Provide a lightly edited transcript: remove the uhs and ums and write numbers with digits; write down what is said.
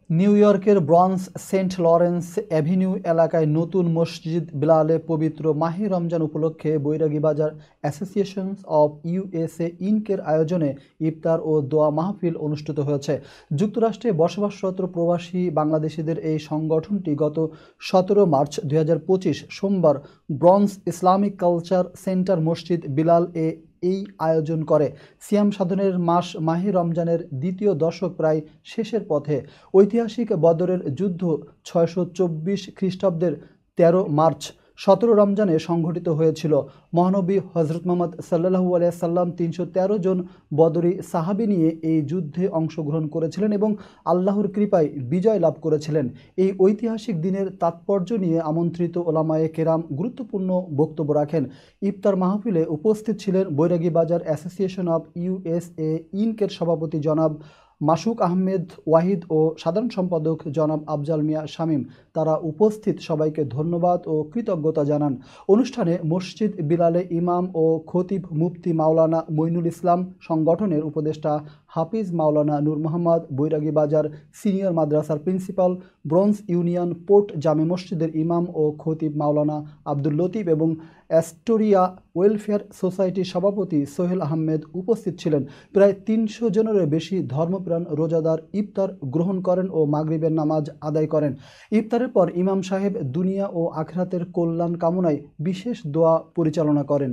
New ইয়র্কের bronze Saint Lawrence avenue এলাকায় নতুন মসজিদ বিলালে পবিত্র মাহে রমজান উপলক্ষে বৈরাগী বাজার অ্যাসোসিয়েশন অব ইউএসএ ইনকের আয়োজনে ইফতার ও দোয়া মাহফিল অনুষ্ঠিত হয়েছে। যুক্তরাষ্ট্রে বসবাসরত প্রবাসী বাংলাদেশিদের এই সংগঠনটি গত 17 মার্চ 2025 সোমবার ব্রঞ্জ ইসলামিক কালচার সেন্টার মসজিদ বিলাল এই আয়োজন করে। সিয়াম সাধনের মাস মাহে রমজানের দ্বিতীয় দশক প্রায় শেষের পথে। ঐতিহাসিক বদরের যুদ্ধ 624 খ্রিস্টাব্দের 13 মার্চ 17 রমজানে সংঘটিত হয়েছিল। মহানবী হজরত মোহাম্মদ সাল্লাল্লাহু আলাইহি সাল্লাম 313 জন বদরি সাহাবী নিয়ে এই যুদ্ধে অংশগ্রহণ করেছিলেন এবং আল্লাহর কৃপায় বিজয় লাভ করেছিলেন। এই ঐতিহাসিক দিনের তাৎপর্য নিয়ে আমন্ত্রিত ওলামায়ে কেরাম গুরুত্বপূর্ণ বক্তব্য রাখেন। ইফতার মাহফিলে উপস্থিত ছিলেন বৈরাগী বাজার অ্যাসোসিয়েশন অব ইউএসএ ইনকের সভাপতি জনাব মাসুক আহমেদ ওয়াহিদ ও সাধারণ সম্পাদক জনাব আফজাল মিয়া শামীম। তারা উপস্থিত সবাইকে ধন্যবাদ ও কৃতজ্ঞতা জানান। অনুষ্ঠানে মসজিদ বিলালে ইমাম ও খতিব মুফতি মাওলানা মঈনুল ইসলাম, সংগঠনের উপদেষ্টা হাফিজ মাওলানা নূর মোহাম্মদ, বৈরাগী বাজার সিনিয়র মাদ্রাসার প্রিন্সিপাল, ব্রঞ্জ ইউনিয়ন পোর্ট জামে মসজিদের ইমাম ও খতিব মাওলানা আব্দুল লতিফ এবং অ্যাস্টোরিয়া ওয়েলফেয়ার সোসাইটির সভাপতি সোহেল আহমেদ উপস্থিত ছিলেন। প্রায় 300 জনেরও বেশি ধর্মপ্রাণ রোজাদার ইফতার গ্রহণ করেন ও মাগরিবের নামাজ আদায় করেন। ইফতারের পর ইমাম সাহেব দুনিয়া ও আখিরাতের কল্যাণ কামনায় বিশেষ দোয়া পরিচালনা করেন।